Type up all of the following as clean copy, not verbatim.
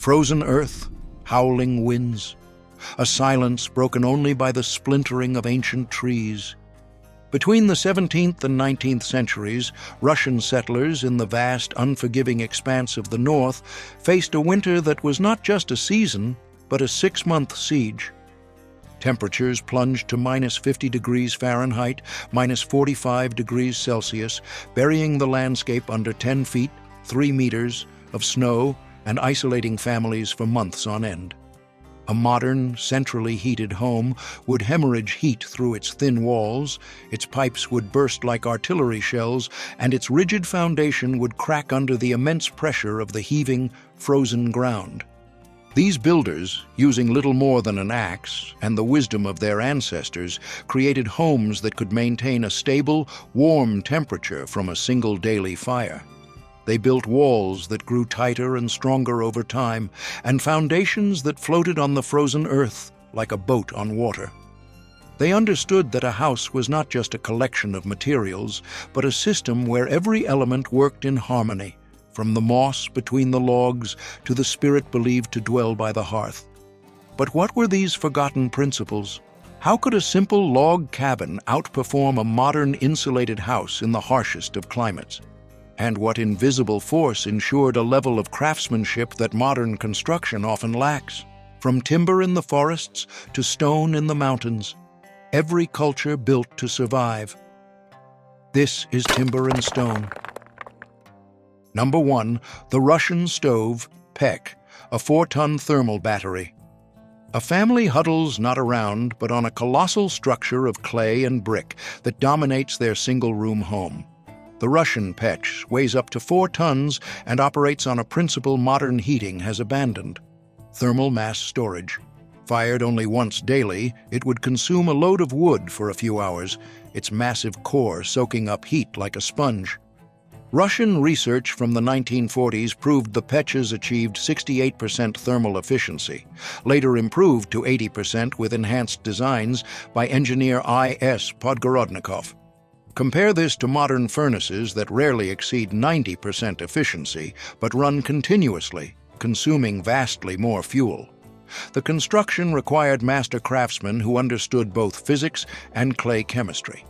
Frozen earth, howling winds, a silence broken only by the splintering of ancient trees. Between the 17th and 19th centuries, Russian settlers in the vast, unforgiving expanse of the north faced a winter that was not just a season, but a 6-month siege. Temperatures plunged to -50 degrees Fahrenheit, -45 degrees Celsius, burying the landscape under 10 feet, 3 meters, of snow and isolating families for months on end. A modern, centrally heated home would hemorrhage heat through its thin walls, its pipes would burst like artillery shells, and its rigid foundation would crack under the immense pressure of the heaving, frozen ground. These builders, using little more than an axe and the wisdom of their ancestors, created homes that could maintain a stable, warm temperature from a single daily fire. They built walls that grew tighter and stronger over time, and foundations that floated on the frozen earth like a boat on water. They understood that a house was not just a collection of materials, but a system where every element worked in harmony, from the moss between the logs to the spirit believed to dwell by the hearth. But what were these forgotten principles? How could a simple log cabin outperform a modern insulated house in the harshest of climates? And what invisible force ensured a level of craftsmanship that modern construction often lacks? From timber in the forests to stone in the mountains, every culture built to survive. This is Timber and Stone. Number 1, the Russian stove, Pech, a 4-ton thermal battery. A family huddles not around, but on a colossal structure of clay and brick that dominates their single-room home. The Russian Pech weighs up to 4 tons and operates on a principle modern heating has abandoned: thermal mass storage. Fired only once daily, it would consume a load of wood for a few hours, its massive core soaking up heat like a sponge. Russian research from the 1940s proved the Pechs achieved 68% thermal efficiency, later improved to 80% with enhanced designs by engineer I.S. Podgorodnikov. Compare this to modern furnaces that rarely exceed 90% efficiency, but run continuously, consuming vastly more fuel. The construction required master craftsmen who understood both physics and clay chemistry.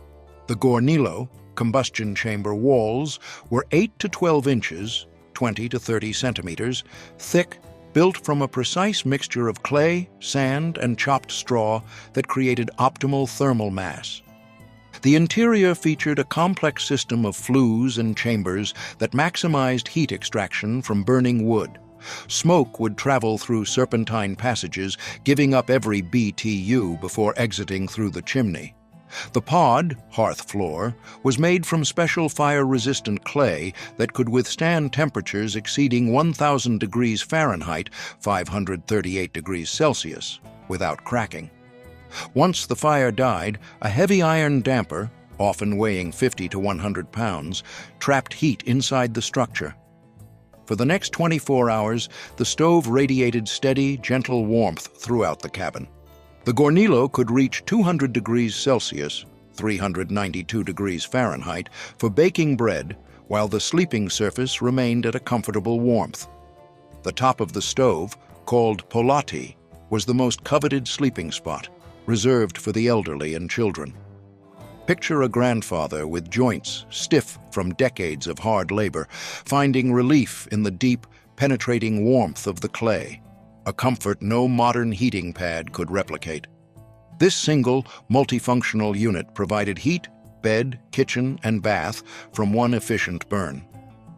The Gornilo, combustion chamber walls, were 8 to 12 inches, 20 to 30 centimeters, thick, built from a precise mixture of clay, sand, and chopped straw that created optimal thermal mass. The interior featured a complex system of flues and chambers that maximized heat extraction from burning wood. Smoke would travel through serpentine passages, giving up every BTU before exiting through the chimney. The pod, hearth floor, was made from special fire-resistant clay that could withstand temperatures exceeding 1,000 degrees Fahrenheit, 538 degrees Celsius, without cracking. Once the fire died, a heavy iron damper, often weighing 50 to 100 pounds, trapped heat inside the structure. For the next 24 hours, the stove radiated steady, gentle warmth throughout the cabin. The Gornilo could reach 200 degrees Celsius, 392 degrees Fahrenheit, for baking bread, while the sleeping surface remained at a comfortable warmth. The top of the stove, called polati, was the most coveted sleeping spot, reserved for the elderly and children. Picture a grandfather with joints stiff from decades of hard labor, finding relief in the deep, penetrating warmth of the clay, a comfort no modern heating pad could replicate. This single, multifunctional unit provided heat, bed, kitchen, and bath from one efficient burn.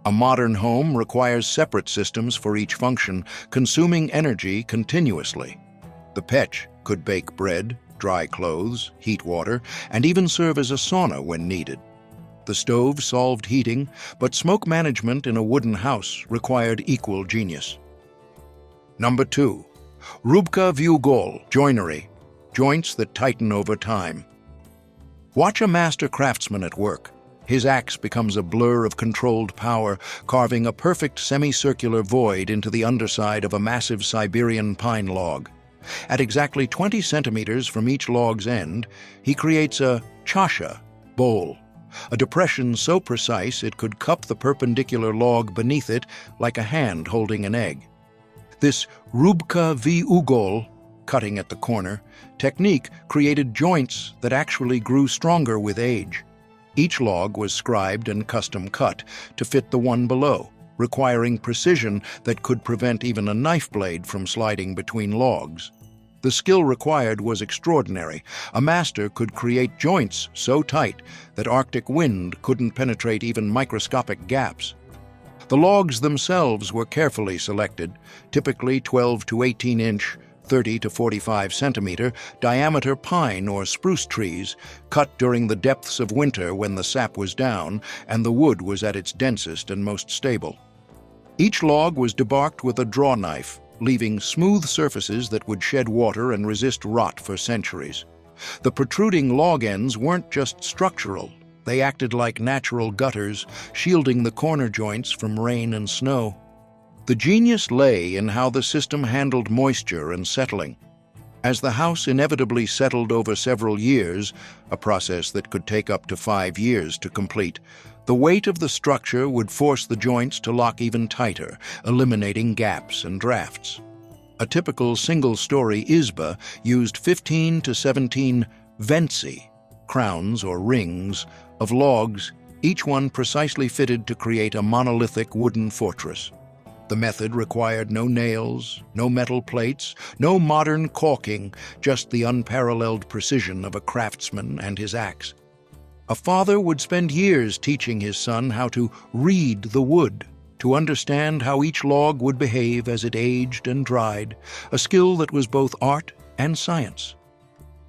A modern home requires separate systems for each function, consuming energy continuously. The Pech could bake bread, dry clothes, heat water, and even serve as a sauna when needed. The stove solved heating, but smoke management in a wooden house required equal genius. Number 2. Rubka Ugol, Joinery, joints that tighten over time. Watch a master craftsman at work. His axe becomes a blur of controlled power, carving a perfect semicircular void into the underside of a massive Siberian pine log. At exactly 20 centimeters from each log's end, he creates a chasha, bowl, a depression so precise it could cup the perpendicular log beneath it like a hand holding an egg. This Rubka v. Ugol, cutting at the corner, technique created joints that actually grew stronger with age. Each log was scribed and custom cut to fit the one below, requiring precision that could prevent even a knife blade from sliding between logs. The skill required was extraordinary. A master could create joints so tight that Arctic wind couldn't penetrate even microscopic gaps. The logs themselves were carefully selected, typically 12 to 18-inch, 30 to 45 centimeter diameter pine or spruce trees, cut during the depths of winter when the sap was down and the wood was at its densest and most stable. Each log was debarked with a draw knife, leaving smooth surfaces that would shed water and resist rot for centuries. The protruding log ends weren't just structural. They acted like natural gutters, shielding the corner joints from rain and snow. The genius lay in how the system handled moisture and settling. As the house inevitably settled over several years, a process that could take up to 5 years to complete, the weight of the structure would force the joints to lock even tighter, eliminating gaps and drafts. A typical single-story Izba used 15 to 17 ventsi, crowns or rings, of logs, each one precisely fitted to create a monolithic wooden fortress. The method required no nails, no metal plates, no modern caulking, just the unparalleled precision of a craftsman and his axe. A father would spend years teaching his son how to read the wood, to understand how each log would behave as it aged and dried, a skill that was both art and science.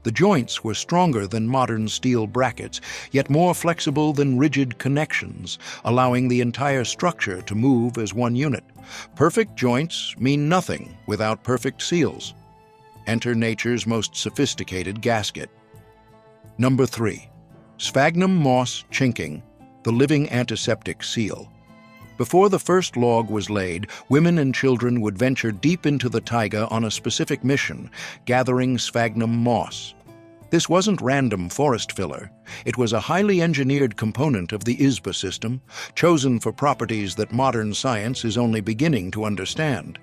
The joints were stronger than modern steel brackets, yet more flexible than rigid connections, allowing the entire structure to move as one unit. Perfect joints mean nothing without perfect seals. Enter nature's most sophisticated gasket. Number 3. Sphagnum moss chinking, the living antiseptic seal. Before the first log was laid, women and children would venture deep into the taiga on a specific mission, gathering sphagnum moss. This wasn't random forest filler. It was a highly engineered component of the Izba system, chosen for properties that modern science is only beginning to understand.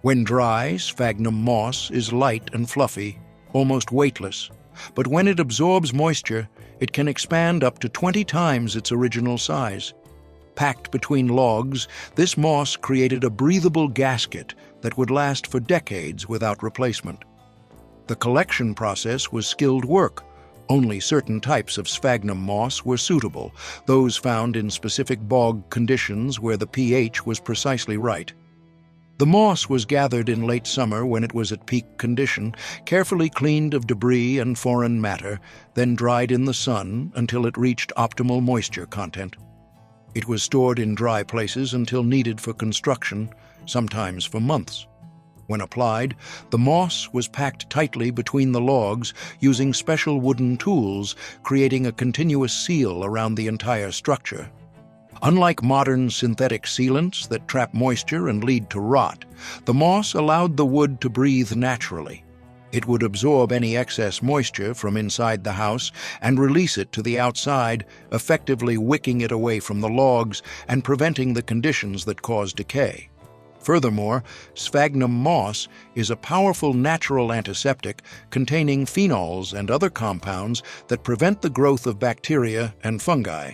When dry, sphagnum moss is light and fluffy, almost weightless, but when it absorbs moisture, it can expand up to 20 times its original size. Packed between logs, this moss created a breathable gasket that would last for decades without replacement. The collection process was skilled work. Only certain types of sphagnum moss were suitable, those found in specific bog conditions where the pH was precisely right. The moss was gathered in late summer when it was at peak condition, carefully cleaned of debris and foreign matter, then dried in the sun until it reached optimal moisture content. It was stored in dry places until needed for construction, sometimes for months. When applied, the moss was packed tightly between the logs using special wooden tools, creating a continuous seal around the entire structure. Unlike modern synthetic sealants that trap moisture and lead to rot, the moss allowed the wood to breathe naturally. It would absorb any excess moisture from inside the house and release it to the outside, effectively wicking it away from the logs and preventing the conditions that cause decay. Furthermore, sphagnum moss is a powerful natural antiseptic containing phenols and other compounds that prevent the growth of bacteria and fungi.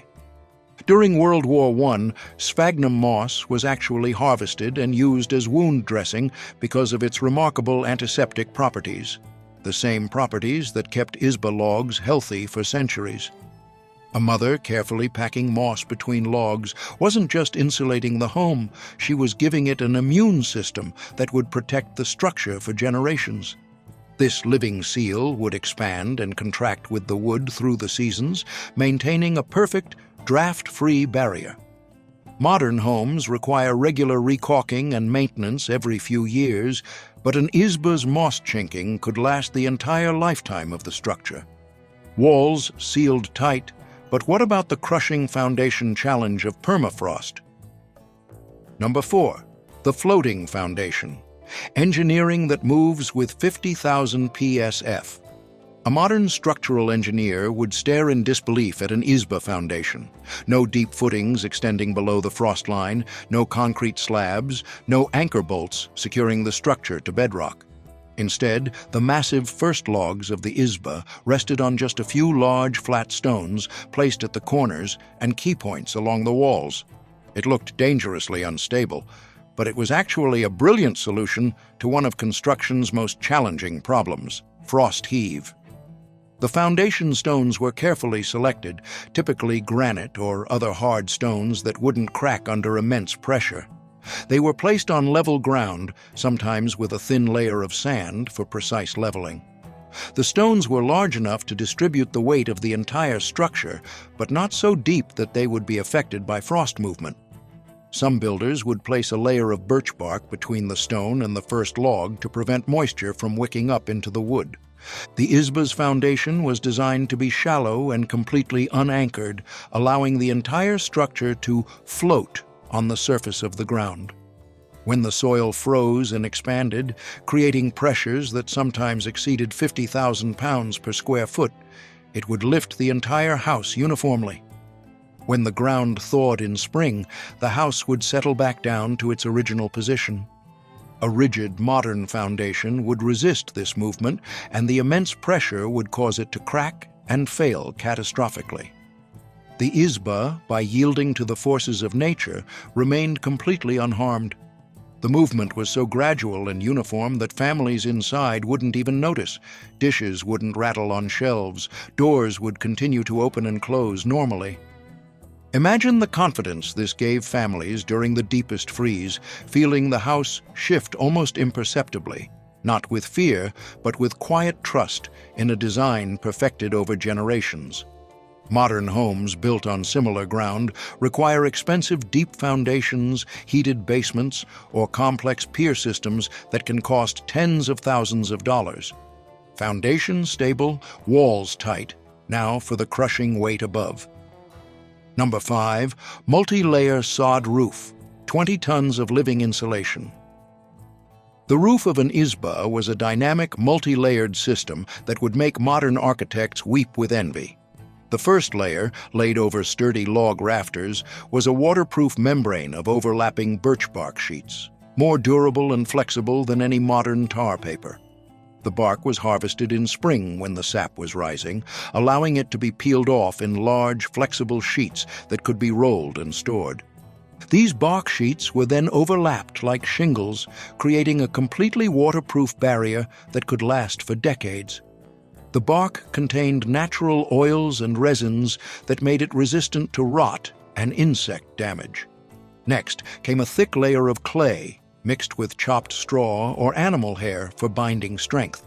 During World War I, sphagnum moss was actually harvested and used as wound dressing because of its remarkable antiseptic properties, the same properties that kept Izba logs healthy for centuries. A mother carefully packing moss between logs wasn't just insulating the home, she was giving it an immune system that would protect the structure for generations. This living seal would expand and contract with the wood through the seasons, maintaining a perfect, draft-free barrier. Modern homes require regular recaulking and maintenance every few years, but an Izba's moss chinking could last the entire lifetime of the structure. Walls sealed tight, but what about the crushing foundation challenge of permafrost? Number 4. The floating foundation. Engineering that moves with 50,000 PSF. A modern structural engineer would stare in disbelief at an Izba foundation. No deep footings extending below the frost line, no concrete slabs, no anchor bolts securing the structure to bedrock. Instead, the massive first logs of the Izba rested on just a few large flat stones placed at the corners and key points along the walls. It looked dangerously unstable, but it was actually a brilliant solution to one of construction's most challenging problems: frost heave. The foundation stones were carefully selected, typically granite or other hard stones that wouldn't crack under immense pressure. They were placed on level ground, sometimes with a thin layer of sand for precise leveling. The stones were large enough to distribute the weight of the entire structure, but not so deep that they would be affected by frost movement. Some builders would place a layer of birch bark between the stone and the first log to prevent moisture from wicking up into the wood. The Izba's foundation was designed to be shallow and completely unanchored, allowing the entire structure to float on the surface of the ground. When the soil froze and expanded, creating pressures that sometimes exceeded 50,000 pounds per square foot, it would lift the entire house uniformly. When the ground thawed in spring, the house would settle back down to its original position. A rigid, modern foundation would resist this movement, and the immense pressure would cause it to crack and fail catastrophically. The Izba, by yielding to the forces of nature, remained completely unharmed. The movement was so gradual and uniform that families inside wouldn't even notice. Dishes wouldn't rattle on shelves. Doors would continue to open and close normally. Imagine the confidence this gave families during the deepest freeze, feeling the house shift almost imperceptibly, not with fear, but with quiet trust in a design perfected over generations. Modern homes built on similar ground require expensive deep foundations, heated basements, or complex pier systems that can cost tens of thousands of dollars. Foundation stable, walls tight. Now for the crushing weight above. Number 5, multi-layer sod roof, 20 tons of living insulation. The roof of an Izba was a dynamic, multi-layered system that would make modern architects weep with envy. The first layer, laid over sturdy log rafters, was a waterproof membrane of overlapping birch bark sheets, more durable and flexible than any modern tar paper. The bark was harvested in spring when the sap was rising, allowing it to be peeled off in large, flexible sheets that could be rolled and stored. These bark sheets were then overlapped like shingles, creating a completely waterproof barrier that could last for decades. The bark contained natural oils and resins that made it resistant to rot and insect damage. Next came a thick layer of clay, mixed with chopped straw or animal hair for binding strength.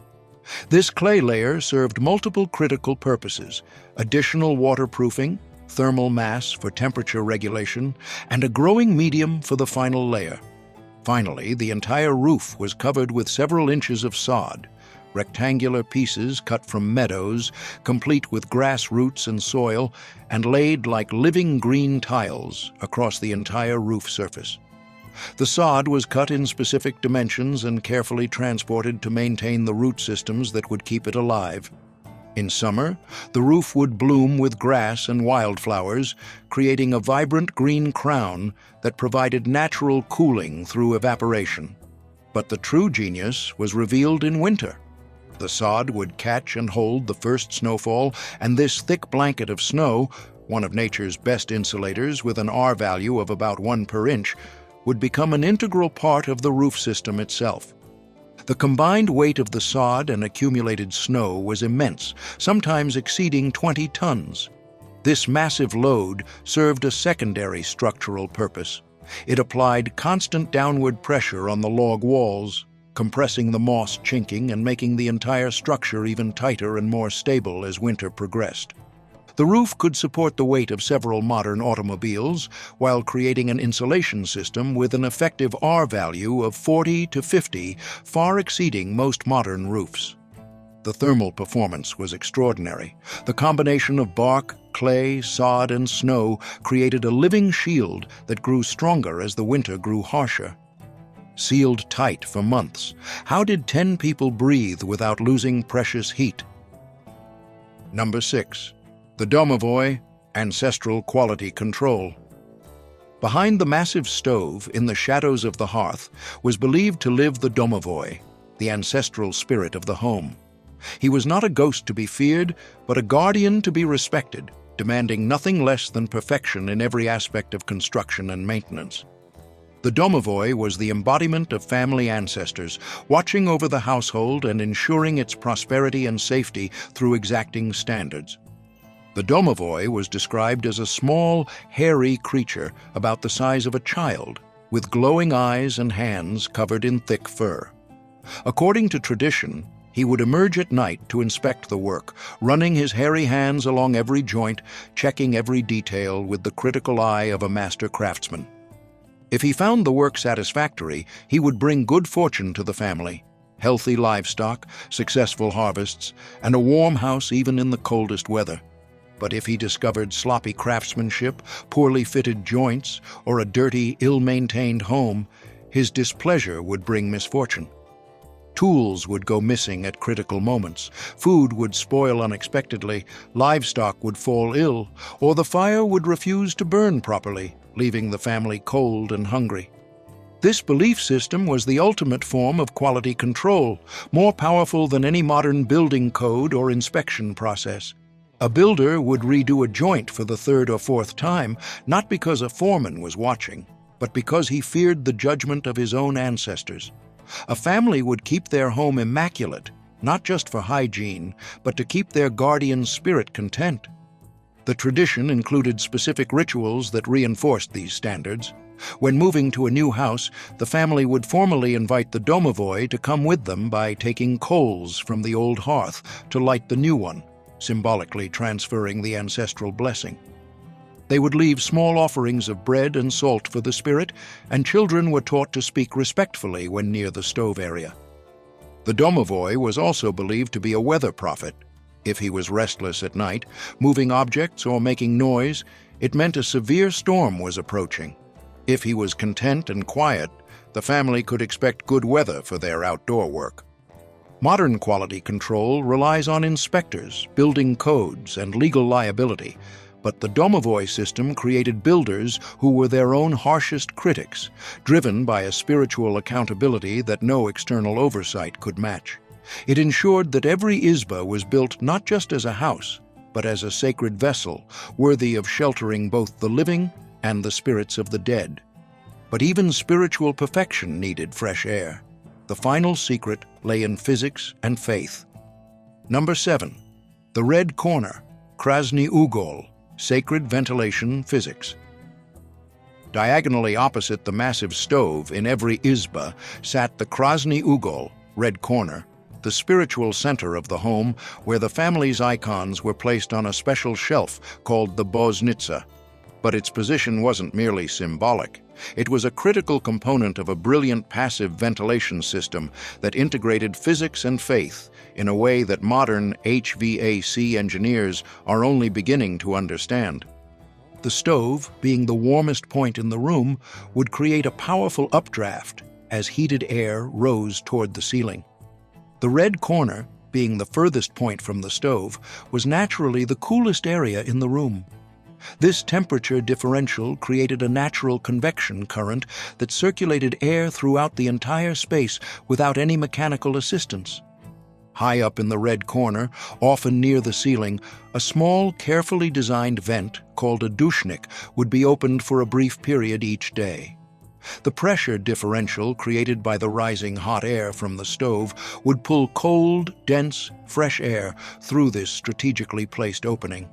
This clay layer served multiple critical purposes: additional waterproofing, thermal mass for temperature regulation, and a growing medium for the final layer. Finally, the entire roof was covered with several inches of sod, rectangular pieces cut from meadows, complete with grass roots and soil, and laid like living green tiles across the entire roof surface. The sod was cut in specific dimensions and carefully transported to maintain the root systems that would keep it alive. In summer, the roof would bloom with grass and wildflowers, creating a vibrant green crown that provided natural cooling through evaporation. But the true genius was revealed in winter. The sod would catch and hold the first snowfall, and this thick blanket of snow, one of nature's best insulators with an R value of about 1 per inch, would become an integral part of the roof system itself. The combined weight of the sod and accumulated snow was immense, sometimes exceeding 20 tons. This massive load served a secondary structural purpose. It applied constant downward pressure on the log walls, compressing the moss chinking and making the entire structure even tighter and more stable as winter progressed. The roof could support the weight of several modern automobiles while creating an insulation system with an effective R value of 40 to 50, far exceeding most modern roofs. The thermal performance was extraordinary. The combination of bark, clay, sod, and snow created a living shield that grew stronger as the winter grew harsher. Sealed tight for months, how did 10 people breathe without losing precious heat? Number 6. The Domovoi, Ancestral Quality Control. Behind the massive stove, in the shadows of the hearth, was believed to live the Domovoi, the ancestral spirit of the home. He was not a ghost to be feared, but a guardian to be respected, demanding nothing less than perfection in every aspect of construction and maintenance. The Domovoi was the embodiment of family ancestors, watching over the household and ensuring its prosperity and safety through exacting standards. The Domovoi was described as a small, hairy creature about the size of a child, with glowing eyes and hands covered in thick fur. According to tradition, he would emerge at night to inspect the work, running his hairy hands along every joint, checking every detail with the critical eye of a master craftsman. If he found the work satisfactory, he would bring good fortune to the family, healthy livestock, successful harvests, and a warm house even in the coldest weather. But if he discovered sloppy craftsmanship, poorly fitted joints, or a dirty, ill-maintained home, his displeasure would bring misfortune. Tools would go missing at critical moments, food would spoil unexpectedly, livestock would fall ill, or the fire would refuse to burn properly, leaving the family cold and hungry. This belief system was the ultimate form of quality control, more powerful than any modern building code or inspection process. A builder would redo a joint for the third or fourth time, not because a foreman was watching, but because he feared the judgment of his own ancestors. A family would keep their home immaculate, not just for hygiene, but to keep their guardian spirit content. The tradition included specific rituals that reinforced these standards. When moving to a new house, the family would formally invite the Domovoi to come with them by taking coals from the old hearth to light the new one, symbolically transferring the ancestral blessing. They would leave small offerings of bread and salt for the spirit, and children were taught to speak respectfully when near the stove area. The Domovoi was also believed to be a weather prophet. If he was restless at night, moving objects or making noise, it meant a severe storm was approaching. If he was content and quiet, the family could expect good weather for their outdoor work. Modern quality control relies on inspectors, building codes, and legal liability, but the Domovoi system created builders who were their own harshest critics, driven by a spiritual accountability that no external oversight could match. It ensured that every Izba was built not just as a house, but as a sacred vessel, worthy of sheltering both the living and the spirits of the dead. But even spiritual perfection needed fresh air. The final secret lay in physics and faith. Number 7. The Red Corner, Krasny Ugol, Sacred Ventilation Physics. Diagonally opposite the massive stove in every Izba sat the Krasny Ugol, Red Corner, the spiritual center of the home where the family's icons were placed on a special shelf called the Boznitsa. But its position wasn't merely symbolic. It was a critical component of a brilliant passive ventilation system that integrated physics and faith in a way that modern HVAC engineers are only beginning to understand. The stove, being the warmest point in the room, would create a powerful updraft as heated air rose toward the ceiling. The red corner, being the furthest point from the stove, was naturally the coolest area in the room. This temperature differential created a natural convection current that circulated air throughout the entire space without any mechanical assistance. High up in the red corner, often near the ceiling, a small, carefully designed vent, called a dushnik, would be opened for a brief period each day. The pressure differential created by the rising hot air from the stove would pull cold, dense, fresh air through this strategically placed opening.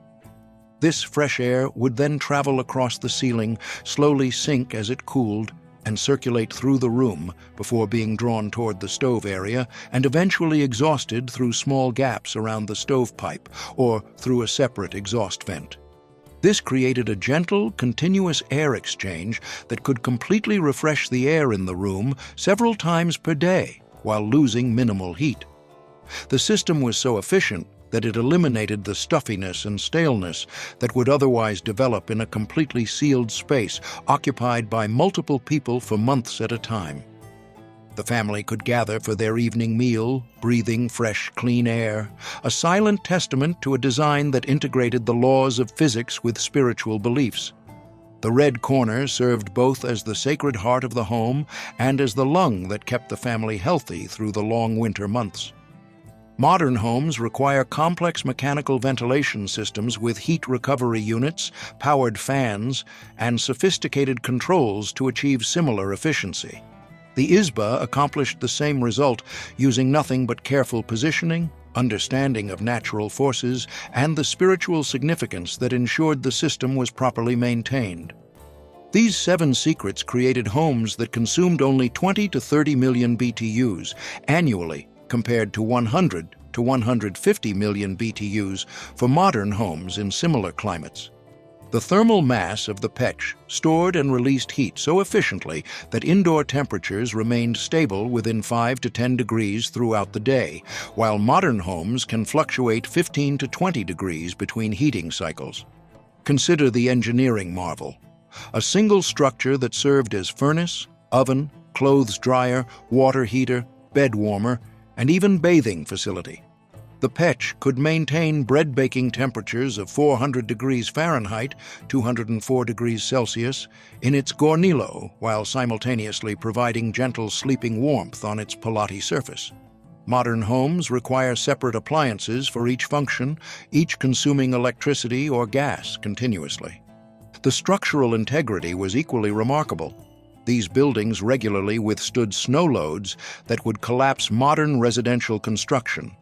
This fresh air would then travel across the ceiling, slowly sink as it cooled, and circulate through the room before being drawn toward the stove area and eventually exhausted through small gaps around the stovepipe or through a separate exhaust vent. This created a gentle, continuous air exchange that could completely refresh the air in the room several times per day while losing minimal heat. The system was so efficient that it eliminated the stuffiness and staleness that would otherwise develop in a completely sealed space occupied by multiple people for months at a time. The family could gather for their evening meal, breathing fresh, clean air, a silent testament to a design that integrated the laws of physics with spiritual beliefs. The red corner served both as the sacred heart of the home and as the lung that kept the family healthy through the long winter months. Modern homes require complex mechanical ventilation systems with heat recovery units, powered fans, and sophisticated controls to achieve similar efficiency. The Izba accomplished the same result using nothing but careful positioning, understanding of natural forces, and the spiritual significance that ensured the system was properly maintained. These 7 secrets created homes that consumed only 20 to 30 million BTUs annually, compared to 100 to 150 million BTUs for modern homes in similar climates. The thermal mass of the Pech stored and released heat so efficiently that indoor temperatures remained stable within 5 to 10 degrees throughout the day, while modern homes can fluctuate 15 to 20 degrees between heating cycles. Consider the engineering marvel. A single structure that served as furnace, oven, clothes dryer, water heater, bed warmer, and even bathing facility. The Pech could maintain bread baking temperatures of 400 degrees Fahrenheit, 204 degrees Celsius, in its gornilo, while simultaneously providing gentle sleeping warmth on its piloty surface. Modern homes require separate appliances for each function, each consuming electricity or gas continuously. The structural integrity was equally remarkable. These buildings regularly withstood snow loads that would collapse modern residential construction.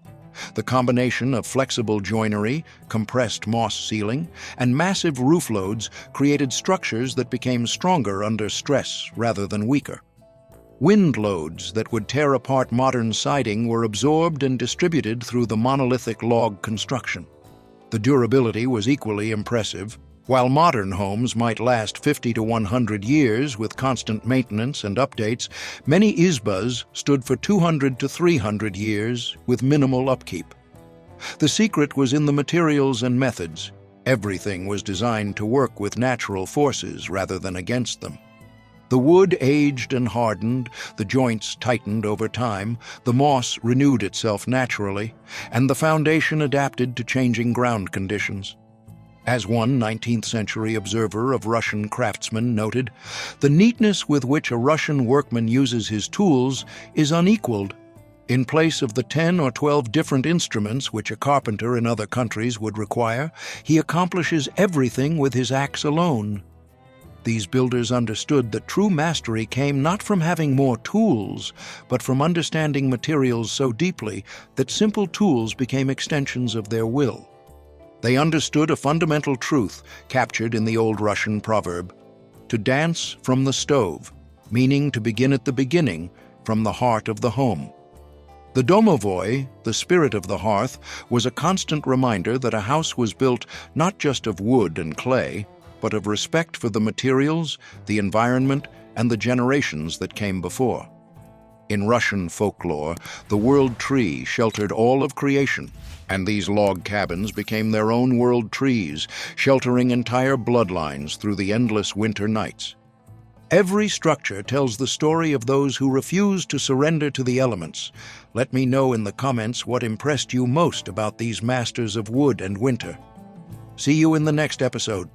The combination of flexible joinery, compressed moss ceiling, and massive roof loads created structures that became stronger under stress rather than weaker. Wind loads that would tear apart modern siding were absorbed and distributed through the monolithic log construction. The durability was equally impressive. While modern homes might last 50 to 100 years with constant maintenance and updates, many Izbas stood for 200 to 300 years with minimal upkeep. The secret was in the materials and methods. Everything was designed to work with natural forces rather than against them. The wood aged and hardened, the joints tightened over time, the moss renewed itself naturally, and the foundation adapted to changing ground conditions. As one 19th-century observer of Russian craftsmen noted, the neatness with which a Russian workman uses his tools is unequaled. In place of the 10 or 12 different instruments which a carpenter in other countries would require, he accomplishes everything with his axe alone. These builders understood that true mastery came not from having more tools, but from understanding materials so deeply that simple tools became extensions of their will. They understood a fundamental truth captured in the old Russian proverb, to dance from the stove, meaning to begin at the beginning, from the heart of the home. The Domovoi, the spirit of the hearth, was a constant reminder that a house was built not just of wood and clay, but of respect for the materials, the environment, and the generations that came before. In Russian folklore, the world tree sheltered all of creation, and these log cabins became their own world trees, sheltering entire bloodlines through the endless winter nights. Every structure tells the story of those who refused to surrender to the elements. Let me know in the comments what impressed you most about these masters of wood and winter. See you in the next episode.